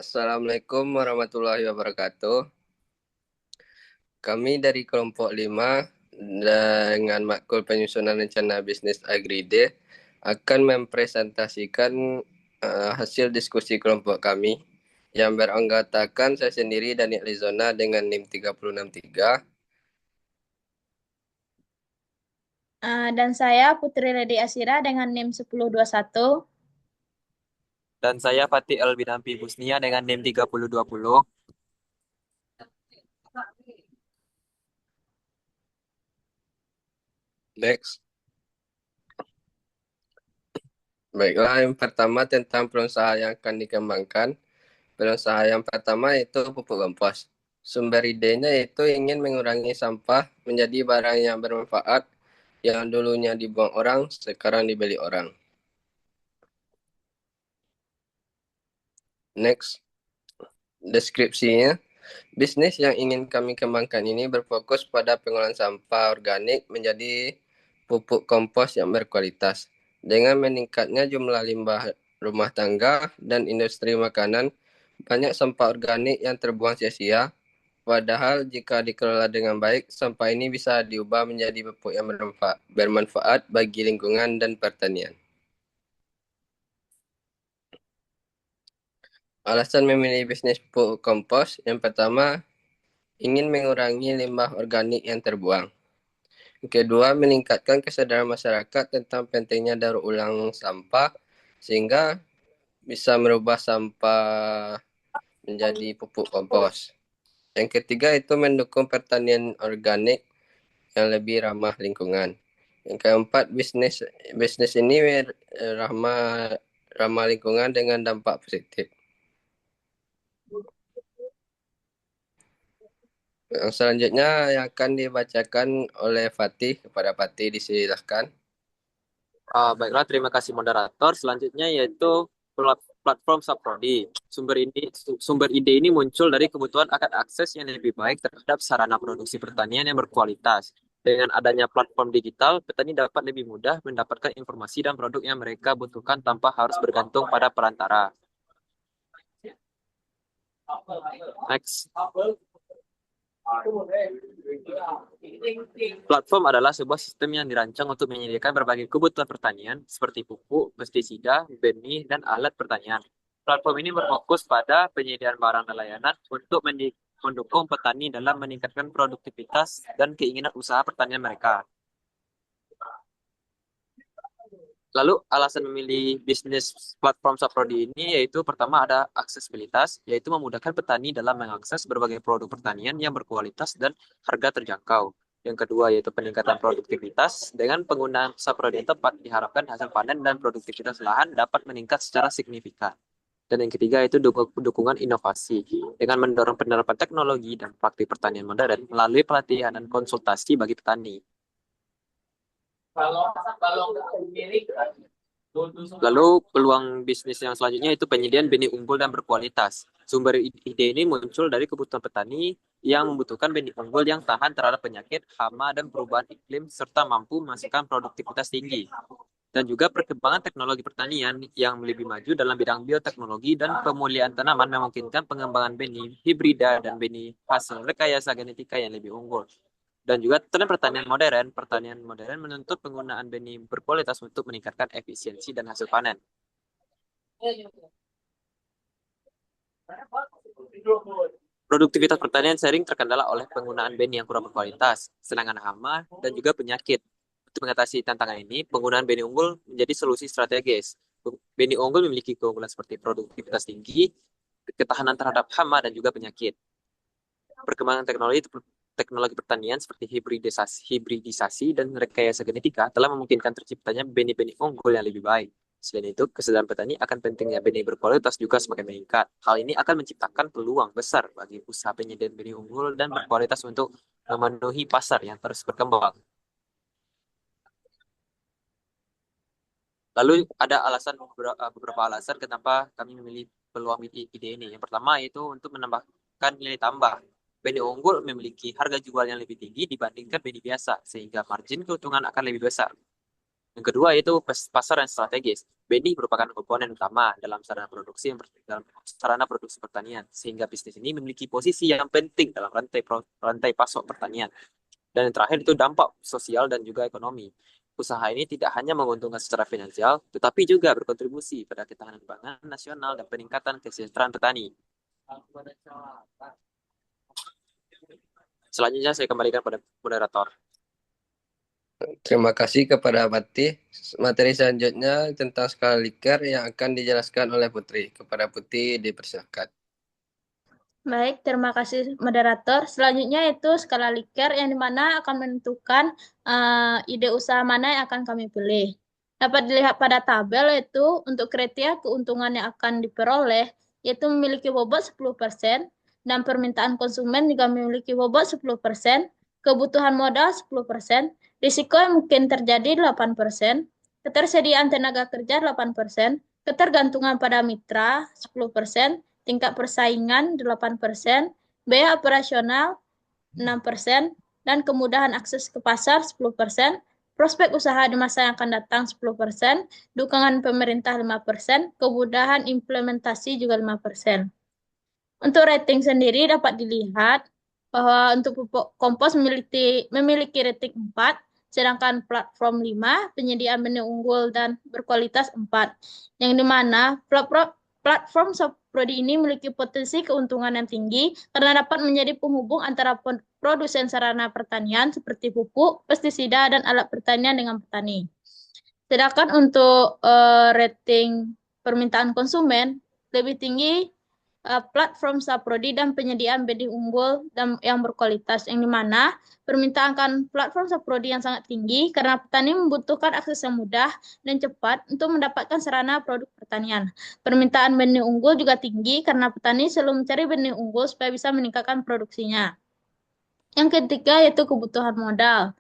Assalamualaikum warahmatullahi wabarakatuh. Kami dari kelompok 5 dengan matkul penyusunan rencana bisnis Agride akan mempresentasikan hasil diskusi kelompok kami yang beranggotakan saya sendiri Daniel Lizona dengan NIM 3063. Dan saya Putri Ledi Asira dengan NIM 1021. Dan saya Fatih Elbinampi Busnia dengan NIM 3020. Next. Baiklah, yang pertama tentang perusahaan yang akan dikembangkan. Perusahaan yang pertama itu pupuk kompos. Sumber idenya itu ingin mengurangi sampah menjadi barang yang bermanfaat yang dulunya dibuang orang, sekarang dibeli orang. Next, deskripsinya. Bisnis yang ingin kami kembangkan ini berfokus pada pengolahan sampah organik menjadi pupuk kompos yang berkualitas. Dengan meningkatnya jumlah limbah rumah tangga dan industri makanan, banyak sampah organik yang terbuang sia-sia. Padahal jika dikelola dengan baik, sampah ini bisa diubah menjadi pupuk yang bermanfaat bagi lingkungan dan pertanian. Alasan memilih bisnis pupuk kompos, yang pertama, ingin mengurangi limbah organik yang terbuang. Kedua, meningkatkan kesadaran masyarakat tentang pentingnya daur ulang sampah, sehingga bisa merubah sampah menjadi pupuk kompos. Yang ketiga itu mendukung pertanian organik yang lebih ramah lingkungan. Yang keempat, bisnis ini ramah ramah lingkungan dengan dampak positif. Yang selanjutnya yang akan dibacakan oleh Fatih, kepada Fatih disilahkan. Baiklah, terima kasih moderator. Selanjutnya yaitu platform Saprodi. Sumber ide ini muncul dari kebutuhan akan akses yang lebih baik terhadap sarana produksi pertanian yang berkualitas. Dengan adanya platform digital, petani dapat lebih mudah mendapatkan informasi dan produk yang mereka butuhkan tanpa harus bergantung pada perantara. Next. Platform adalah sebuah sistem yang dirancang untuk menyediakan berbagai kebutuhan pertanian seperti pupuk, pestisida, benih, dan alat pertanian. Platform ini berfokus pada penyediaan barang dan layanan untuk mendukung petani dalam meningkatkan produktivitas dan keinginan usaha pertanian mereka. Lalu alasan memilih bisnis platform Saprodi ini yaitu pertama ada aksesibilitas, yaitu memudahkan petani dalam mengakses berbagai produk pertanian yang berkualitas dan harga terjangkau. Yang kedua yaitu peningkatan produktivitas. Dengan penggunaan Saprodi yang tepat, diharapkan hasil panen dan produktivitas lahan dapat meningkat secara signifikan. Dan yang ketiga itu dukungan inovasi dengan mendorong penerapan teknologi dan praktik pertanian modern melalui pelatihan dan konsultasi bagi petani. Lalu peluang bisnis yang selanjutnya itu penyediaan benih unggul dan berkualitas. Sumber ide ini muncul dari kebutuhan petani yang membutuhkan benih unggul yang tahan terhadap penyakit, hama, dan perubahan iklim, serta mampu menghasilkan produktivitas tinggi. Dan juga perkembangan teknologi pertanian yang lebih maju dalam bidang bioteknologi dan pemulihan tanaman memungkinkan pengembangan benih hibrida dan benih hasil rekayasa genetika yang lebih unggul. Dan juga tren pertanian modern menuntut penggunaan benih berkualitas untuk meningkatkan efisiensi dan hasil panen. Produktivitas pertanian sering terkendala oleh penggunaan benih yang kurang berkualitas, serangan hama, dan juga penyakit. Untuk mengatasi tantangan ini, penggunaan benih unggul menjadi solusi strategis. Benih unggul memiliki keunggulan seperti produktivitas tinggi, ketahanan terhadap hama, dan juga penyakit. Perkembangan teknologi pertanian seperti hibridisasi dan rekayasa genetika telah memungkinkan terciptanya benih-benih unggul yang lebih baik. Selain itu, kesadaran petani akan pentingnya benih berkualitas juga semakin meningkat. Hal ini akan menciptakan peluang besar bagi usaha penyediaan benih unggul dan berkualitas untuk memenuhi pasar yang terus berkembang. Lalu ada beberapa alasan kenapa kami memilih peluang ide ini. Yang pertama yaitu untuk menambahkan nilai tambah. Benih unggul memiliki harga jual yang lebih tinggi dibandingkan benih biasa, sehingga margin keuntungan akan lebih besar. Yang kedua yaitu pasar yang strategis. BNI merupakan komponen utama dalam dalam sarana produksi pertanian, sehingga bisnis ini memiliki posisi yang penting dalam rantai pasok pertanian. Dan yang terakhir itu dampak sosial dan juga ekonomi. Usaha ini tidak hanya menguntungkan secara finansial, tetapi juga berkontribusi pada ketahanan pangan nasional dan peningkatan kesejahteraan petani. Selanjutnya saya kembalikan pada moderator. Terima kasih kepada Pati. Materi selanjutnya tentang skala Likert yang akan dijelaskan oleh Putri. Kepada Putri dipersilakan. Baik, terima kasih moderator. Selanjutnya itu skala Likert yang dimana akan menentukan ide usaha mana yang akan kami pilih. Dapat dilihat pada tabel itu untuk kriteria keuntungan yang akan diperoleh yaitu memiliki bobot 10% dan permintaan konsumen juga memiliki bobot 10%, kebutuhan modal 10%, risiko yang mungkin terjadi 8%, ketersediaan tenaga kerja 8%, ketergantungan pada mitra 10%, tingkat persaingan 8%, biaya operasional 6%, dan kemudahan akses ke pasar 10%, prospek usaha di masa yang akan datang 10%, dukungan pemerintah 5%, kemudahan implementasi juga 5%. Untuk rating sendiri dapat dilihat bahwa untuk pupuk kompos memiliki rating 4, sedangkan platform 5, penyediaan benih unggul dan berkualitas 4. Yang dimana platform Saprodi ini memiliki potensi keuntungan yang tinggi karena dapat menjadi penghubung antara produsen sarana pertanian seperti pupuk, pestisida, dan alat pertanian dengan petani. Sedangkan untuk rating permintaan konsumen lebih tinggi platform Saprodi dan penyediaan benih unggul dan yang berkualitas, yang dimana permintaan akan platform Saprodi yang sangat tinggi karena petani membutuhkan akses yang mudah dan cepat untuk mendapatkan sarana produk pertanian. Permintaan benih unggul juga tinggi karena petani selalu mencari benih unggul supaya bisa meningkatkan produksinya. Yang ketiga yaitu kebutuhan modal,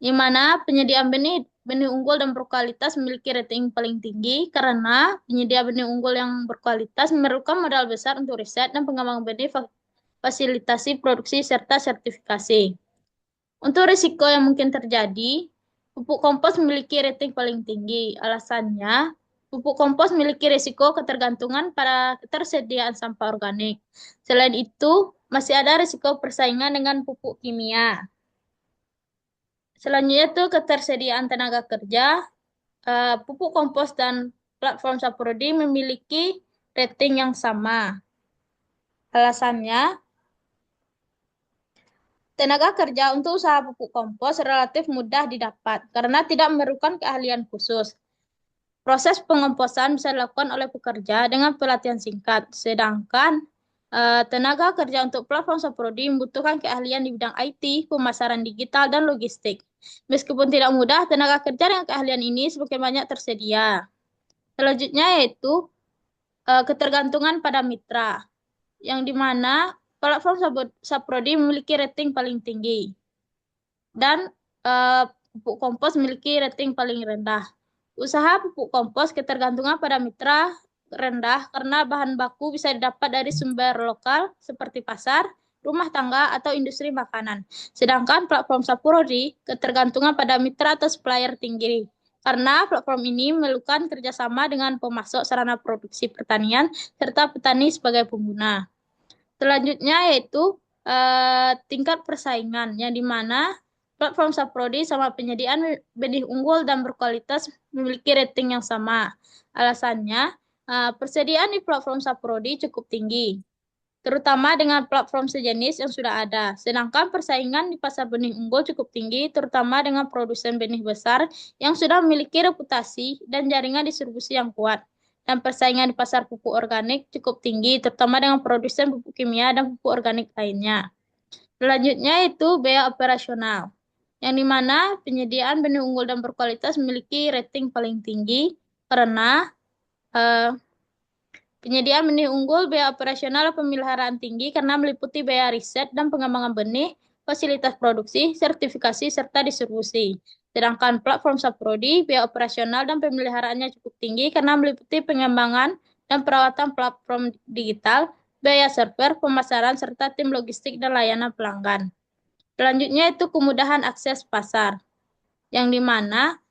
di mana penyediaan benih unggul dan berkualitas memiliki rating paling tinggi karena penyedia benih unggul yang berkualitas memerlukan modal besar untuk riset dan pengembangan benih, fasilitasi produksi, serta sertifikasi. Untuk risiko yang mungkin terjadi, pupuk kompos memiliki rating paling tinggi. Alasannya, pupuk kompos memiliki risiko ketergantungan pada ketersediaan sampah organik. Selain itu, masih ada risiko persaingan dengan pupuk kimia. Selanjutnya itu ketersediaan tenaga kerja. Pupuk kompos dan platform Saprodi memiliki rating yang sama. Alasannya, tenaga kerja untuk usaha pupuk kompos relatif mudah didapat karena tidak memerlukan keahlian khusus. Proses pengomposan bisa dilakukan oleh pekerja dengan pelatihan singkat, sedangkan tenaga kerja untuk platform Saprodi membutuhkan keahlian di bidang IT, pemasaran digital, dan logistik. Meskipun tidak mudah, tenaga kerja dengan keahlian ini semakin banyak tersedia. Selanjutnya yaitu ketergantungan pada mitra, yang dimana platform Saprodi memiliki rating paling tinggi dan pupuk kompos memiliki rating paling rendah. Usaha pupuk kompos ketergantungan pada mitra rendah karena bahan baku bisa didapat dari sumber lokal seperti pasar, rumah tangga, atau industri makanan. Sedangkan platform Saprodi ketergantungan pada mitra atau supplier tinggi karena platform ini memerlukan kerjasama dengan pemasok sarana produksi pertanian serta petani sebagai pengguna. Selanjutnya yaitu tingkat persaingan, yang dimana platform Saprodi sama penyediaan benih unggul dan berkualitas memiliki rating yang sama. Alasannya, persediaan di platform Saprodi cukup tinggi, terutama dengan platform sejenis yang sudah ada. Sedangkan persaingan di pasar benih unggul cukup tinggi, terutama dengan produsen benih besar yang sudah memiliki reputasi dan jaringan distribusi yang kuat. Dan persaingan di pasar pupuk organik cukup tinggi, terutama dengan produsen pupuk kimia dan pupuk organik lainnya. Selanjutnya itu biaya operasional, yang dimana penyediaan benih unggul dan berkualitas memiliki rating paling tinggi karena penyediaan benih unggul, biaya operasional pemeliharaan tinggi karena meliputi biaya riset dan pengembangan benih, fasilitas produksi, sertifikasi, serta distribusi. Sedangkan platform Saprodi, biaya operasional dan pemeliharaannya cukup tinggi karena meliputi pengembangan dan perawatan platform digital, biaya server, pemasaran, serta tim logistik dan layanan pelanggan. Selanjutnya itu kemudahan akses pasar, yang dimana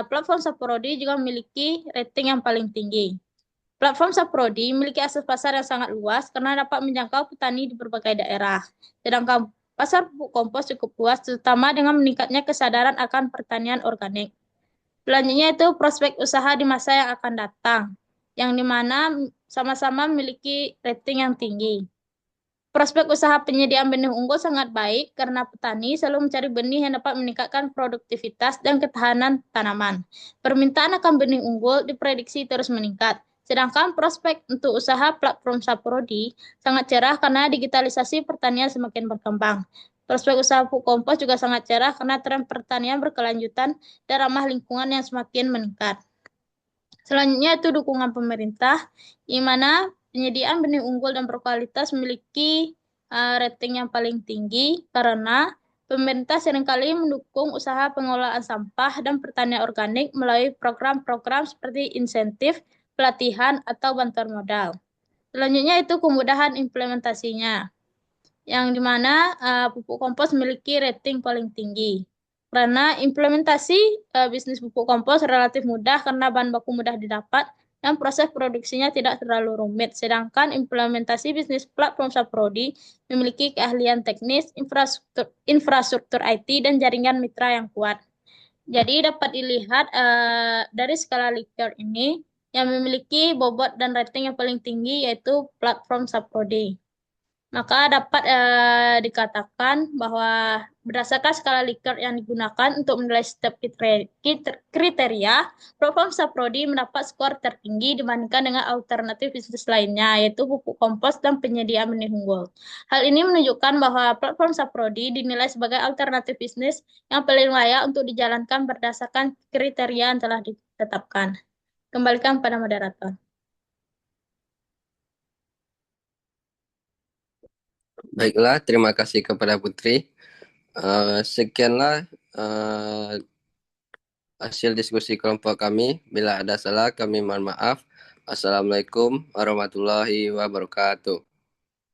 platform Saprodi juga memiliki rating yang paling tinggi. Platform Saprodi memiliki akses pasar yang sangat luas karena dapat menjangkau petani di berbagai daerah. Sedangkan pasar pupuk kompos cukup luas, terutama dengan meningkatnya kesadaran akan pertanian organik. Selanjutnya itu prospek usaha di masa yang akan datang, yang dimana sama-sama memiliki rating yang tinggi. Prospek usaha penyediaan benih unggul sangat baik karena petani selalu mencari benih yang dapat meningkatkan produktivitas dan ketahanan tanaman. Permintaan akan benih unggul diprediksi terus meningkat. Sedangkan prospek untuk usaha platform Saprodi sangat cerah karena digitalisasi pertanian semakin berkembang. Prospek usaha pupuk kompos juga sangat cerah karena tren pertanian berkelanjutan dan ramah lingkungan yang semakin meningkat. Selanjutnya itu dukungan pemerintah, di mana penyediaan benih unggul dan berkualitas memiliki rating yang paling tinggi karena pemerintah seringkali mendukung usaha pengelolaan sampah dan pertanian organik melalui program-program seperti insentif, pelatihan, atau bantuan modal. Selanjutnya itu kemudahan implementasinya, yang dimana pupuk kompos memiliki rating paling tinggi. Karena implementasi bisnis pupuk kompos relatif mudah karena bahan baku mudah didapat dan proses produksinya tidak terlalu rumit. Sedangkan implementasi bisnis platform Saprodi memiliki keahlian teknis, infrastruktur IT, dan jaringan mitra yang kuat. Jadi dapat dilihat dari skala Likert ini yang memiliki bobot dan rating yang paling tinggi yaitu platform Saprodi. Maka dapat dikatakan bahwa berdasarkan skala Likert yang digunakan untuk menilai setiap kriteria, platform Saprodi mendapat skor tertinggi dibandingkan dengan alternatif bisnis lainnya, yaitu pupuk kompos dan penyediaan benih unggul. Hal ini menunjukkan bahwa platform Saprodi dinilai sebagai alternatif bisnis yang paling layak untuk dijalankan berdasarkan kriteria yang telah ditetapkan. Kembalikan pada moderator. Baiklah, terima kasih kepada Putri. Sekianlah hasil diskusi kelompok kami. Bila ada salah, kami mohon maaf. Assalamualaikum warahmatullahi wabarakatuh.